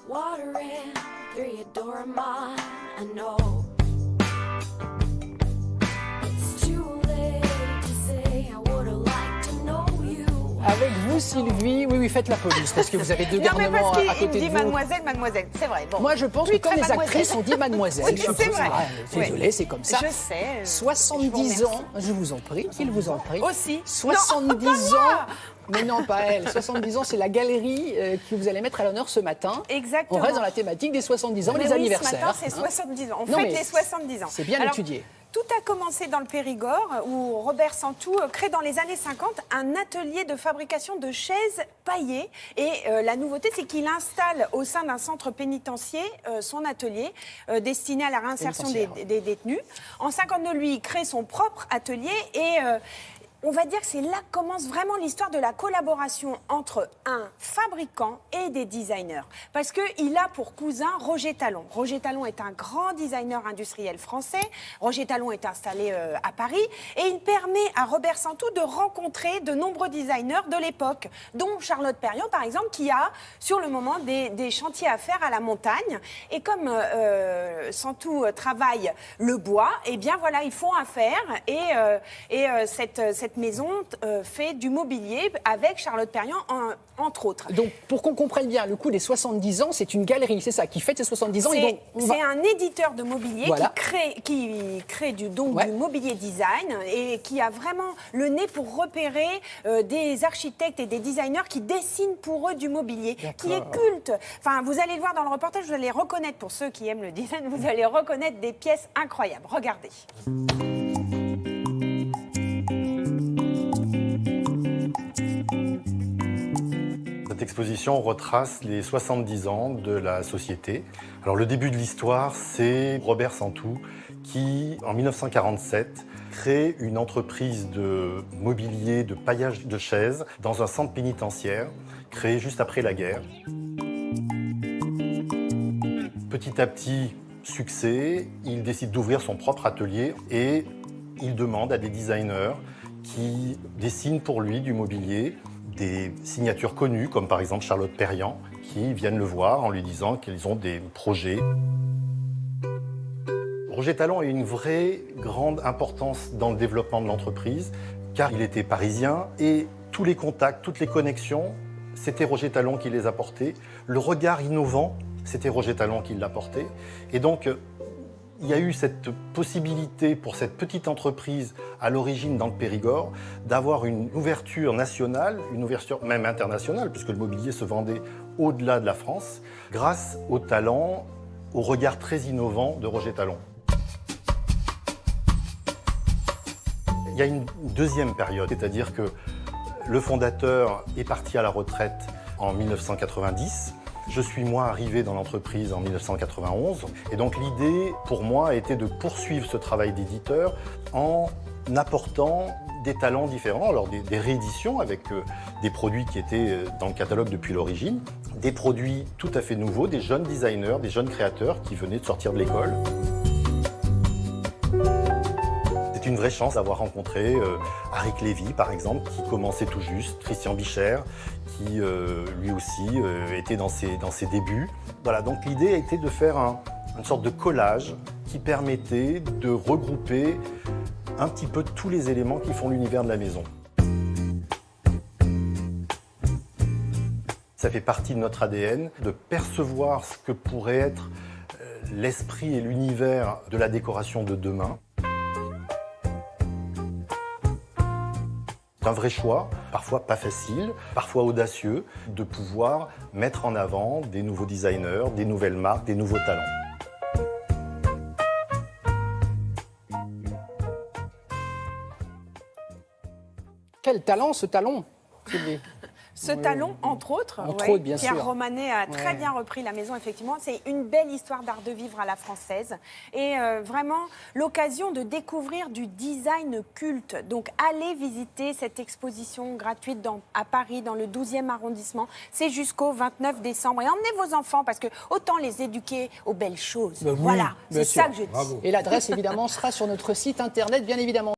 watering through your door of mine. I know it's too late to say I would've liked to know you. Avec vous, Sylvie, oui, faites la police, parce que vous avez deux garnements mais parce à qu'il côté dit de vous. mademoiselle, c'est vrai. Bon. Moi, je pense que Oui, quand très les actrices ont dit mademoiselle, Oui, je suis c'est vrai. désolé, c'est comme ça. Je sais. 70 ans, je vous en prie, il vous en prie. Aussi. 70 Non, pas moi. ans. Mais non, pas elle. 70 ans, c'est la galerie que vous allez mettre à l'honneur ce matin. Exactement. On reste dans la thématique des 70 ans, Mais les oui, anniversaires. Ce matin, c'est hein. 70 ans. On Non, fête mais les 70 ans. C'est bien Alors, étudié. Tout a commencé dans le Périgord, où Robert Santou crée dans les années 50 un atelier de fabrication de chaises paillées. Et la nouveauté, c'est qu'il installe au sein d'un centre pénitentiaire son atelier destiné à la réinsertion des détenus. En 52, lui, il crée son propre atelier et... on va dire que c'est là que commence vraiment l'histoire de la collaboration entre un fabricant et des designers. Parce qu'il a pour cousin Roger Talon. Roger Talon est un grand designer industriel français. Roger Talon est installé à Paris. Et il permet à Robert Santou de rencontrer de nombreux designers de l'époque, dont Charlotte Perriand, par exemple, qui a, sur le moment, des chantiers à faire à la montagne. Et comme Santou travaille le bois, eh bien voilà, ils font affaire. Et cette maison fait du mobilier avec Charlotte Perriand, entre autres. Donc, pour qu'on comprenne bien, le coup des 70 ans, c'est une galerie, c'est ça, qui fête ses 70 ans. C'est un éditeur de mobilier Voilà. qui crée du mobilier design et qui a vraiment le nez pour repérer des architectes et des designers qui dessinent pour eux du mobilier, qui est culte. Enfin, vous allez le voir dans le reportage, vous allez reconnaître, pour ceux qui aiment le design, vous allez reconnaître des pièces incroyables. Regardez. Cette exposition retrace les 70 ans de la société. Alors le début de l'histoire, c'est Robert Santou qui, en 1947, crée une entreprise de mobilier, de paillage de chaises dans un centre pénitentiaire créé juste après la guerre. Petit à petit, succès, il décide d'ouvrir son propre atelier et il demande à des designers qui dessinent pour lui du mobilier, des signatures connues, comme par exemple Charlotte Perriand, qui viennent le voir en lui disant qu'ils ont des projets. Roger Talon a eu une vraie grande importance dans le développement de l'entreprise, car il était parisien et tous les contacts, toutes les connexions, c'était Roger Talon qui les apportait. Le regard innovant, c'était Roger Talon qui l'apportait. Et donc, il y a eu cette possibilité pour cette petite entreprise à l'origine dans le Périgord d'avoir une ouverture nationale, une ouverture même internationale, puisque le mobilier se vendait au-delà de la France, grâce au talent, au regard très innovant de Roger Talon. Il y a une deuxième période, c'est-à-dire que le fondateur est parti à la retraite en 1990. Je suis, moi, arrivé dans l'entreprise en 1991. Et donc, l'idée, pour moi, a été de poursuivre ce travail d'éditeur en apportant des talents différents. Alors, des rééditions avec des produits qui étaient dans le catalogue depuis l'origine, des produits tout à fait nouveaux, des jeunes designers, des jeunes créateurs qui venaient de sortir de l'école. C'est une vraie chance d'avoir rencontré Arik Lévy, par exemple, qui commençait tout juste, Christian Bicher, qui lui aussi était dans ses débuts. Voilà, donc l'idée a été de faire une sorte de collage qui permettait de regrouper un petit peu tous les éléments qui font l'univers de la maison. Ça fait partie de notre ADN, de percevoir ce que pourrait être l'esprit et l'univers de la décoration de demain. C'est un vrai choix, parfois pas facile, parfois audacieux, de pouvoir mettre en avant des nouveaux designers, des nouvelles marques, des nouveaux talents. Quel talent, ce talon, Sylvie. Ce talon, entre autres, bien Pierre sûr. Romanet a très bien repris la maison, effectivement. C'est une belle histoire d'art de vivre à la française. Et vraiment, l'occasion de découvrir du design culte. Donc, allez visiter cette exposition gratuite à Paris, dans le 12e arrondissement. C'est jusqu'au 29 décembre. Et emmenez vos enfants, parce que autant les éduquer aux belles choses. Oui, voilà, c'est bien sûr. ça que je dis. Et l'adresse, évidemment, sera sur notre site internet, bien évidemment.